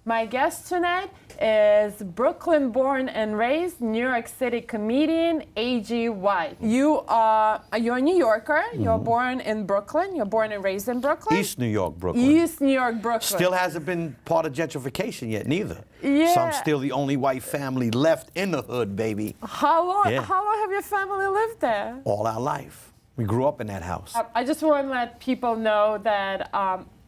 My guest tonight is Brooklyn-born and raised New York City comedian A.G. White. You're a New Yorker. You're born in Brooklyn. You're born and raised in Brooklyn. East New York, Brooklyn. East New York, Brooklyn. Still hasn't been part of gentrification yet, neither. Yeah. So I'm still the only white family left in the hood, baby. How long? Yeah. How long have your family lived there? All our life. We grew up in that house. I just want to let people know that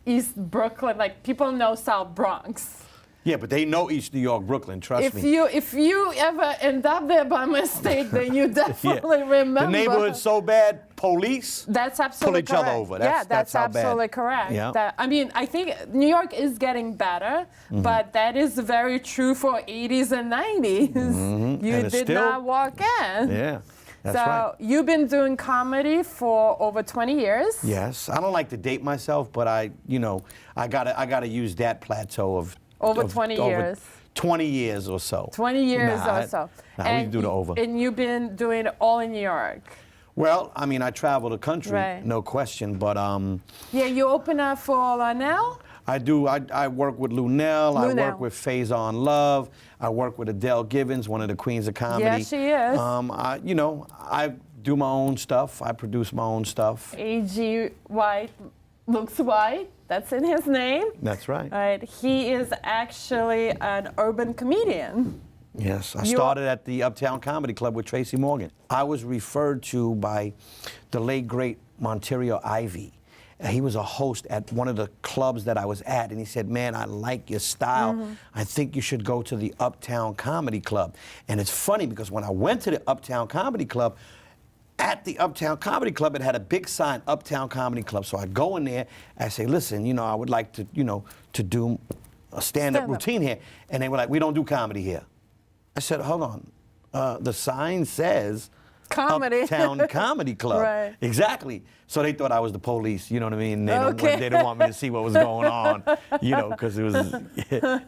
East Brooklyn, like people know South Bronx. Yeah, but they know East New York, Brooklyn, trust me. If you ever end up there by mistake, then you definitely remember. The neighborhood's so bad, police that's absolutely pull each other over. That's how bad. absolutely correct. Yeah. I mean, I think New York is getting better, but that is very true for 80s and 90s. You did not walk in. Yeah. That's so right. you've been doing comedy for over 20 years. Yes. I don't like to date myself, but I gotta use that plateau of over 20 years. 20 years or so. 20 years or so. We can do the over. And you've been doing it all in New York. Well, I mean, I travel the country, Right. no question, but Yeah, you open up for Lionel? I do. I work with Lunel. I Lunel. work with Faison Love. I work with Adele Givens, one of the queens of comedy. Yeah, she is. I do my own stuff. I produce my own stuff. A.G. White looks white. That's in his name. That's right. All right. He is actually an urban comedian. Yes, I started at the Uptown Comedy Club with Tracy Morgan. I was referred to by the late, great Monterio Ivy. He was a host at one of the clubs that I was at, and he said, man, I like your style. I think you should go to the Uptown Comedy Club. And it's funny because when I went to the Uptown Comedy Club, at the Uptown Comedy Club, it had a big sign, Uptown Comedy Club. So I go in there, I say, listen, I would like to, to do a stand-up routine here. And they were like, we don't do comedy here. I said, hold on, the sign says Comedy. Uptown Comedy Club. Right. Exactly. So they thought I was the police, you know what I mean? They didn't want me to see what was going on, because it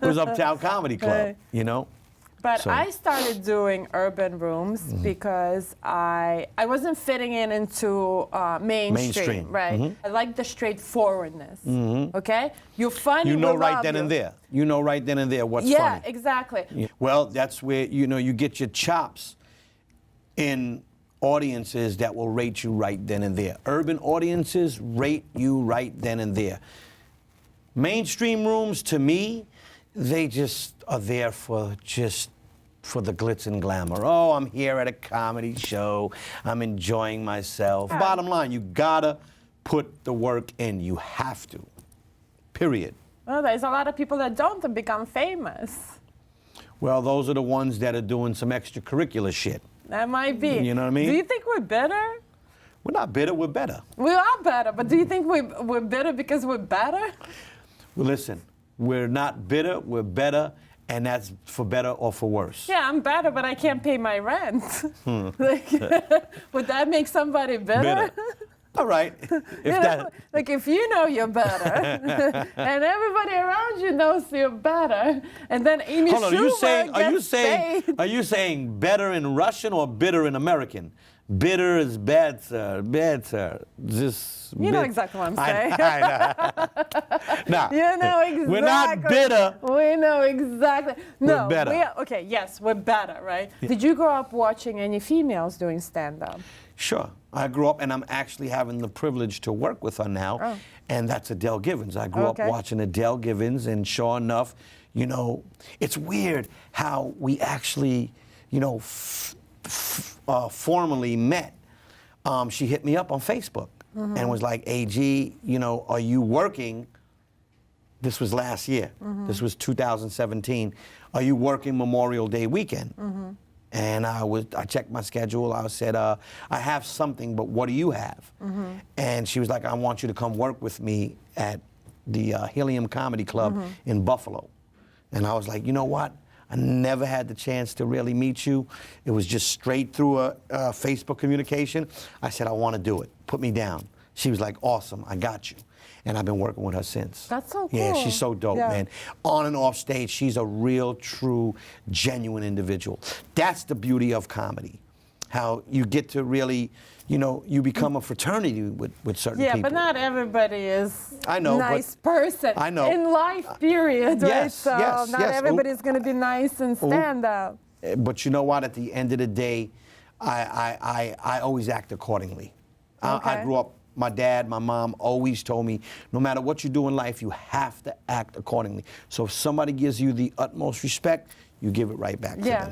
was Uptown Comedy Club, Right. But So. I started doing urban rooms because I wasn't fitting into mainstream. Right. I like the straightforwardness. Okay? You're funny. You know we right love then you. and there. You know right then and there what's funny. Yeah, exactly. Yeah. Well, that's where, you get your chops in audiences that will rate you right then and there. Urban audiences rate you right then and there. Mainstream rooms, to me, they just are there for the glitz and glamour. Oh, I'm here at a comedy show. I'm enjoying myself. Bottom line, you gotta put the work in. You have to. Period. Well, there's a lot of people that don't become famous. Well, those are the ones that are doing some extracurricular shit. That might be. You know what I mean? Do you think we're bitter? We're not bitter, we're better. We are better, but do you think we're bitter because we're better? Well, listen, we're not bitter, we're better, and that's for better or for worse. Yeah, I'm better, but I can't pay my rent. Would that make somebody bitter? All right. If you know you're better, and everybody around you knows you're better, and then Amy Hold on, Schumer are you saying better in Russian or bitter in American? Bitter is bad, sir. Bad, sir. You know exactly what I'm saying. I know. Nah, you know exactly. We're not bitter. We know exactly. No, we're better. Okay, yes, we're better, right? Yeah. Did you grow up watching any females doing stand-up? Sure. I grew up, and I'm actually having the privilege to work with her now, and that's Adele Givens. I grew up watching Adele Givens, and sure enough, it's weird how we actually, formally met. She hit me up on Facebook and was like, AG, are you working? This was last year. This was 2017. Are you working Memorial Day weekend? And I checked my schedule. I said, I have something, but what do you have? And she was like, I want you to come work with me at the Helium Comedy Club in Buffalo. And I was like, you know what? I never had the chance to really meet you. It was just straight through a Facebook communication. I said, I want to do it. Put me down. She was like, awesome, I got you. And I've been working with her since. That's so cool. Yeah, she's so dope, man. On and off stage, she's a real, true, genuine individual. That's the beauty of comedy. how you get to really, you become a fraternity with certain Yeah, people. but not everybody is I know, but- nice person. I know. In life, period, right? Yes, So yes, not yes. everybody's going to be nice and stand up. But you know what? At the end of the day, I always act accordingly. I Okay. grew up, my dad, my mom always told me, no matter what you do in life, you have to act accordingly. So if somebody gives you the utmost respect, you give it right back to Yeah. them.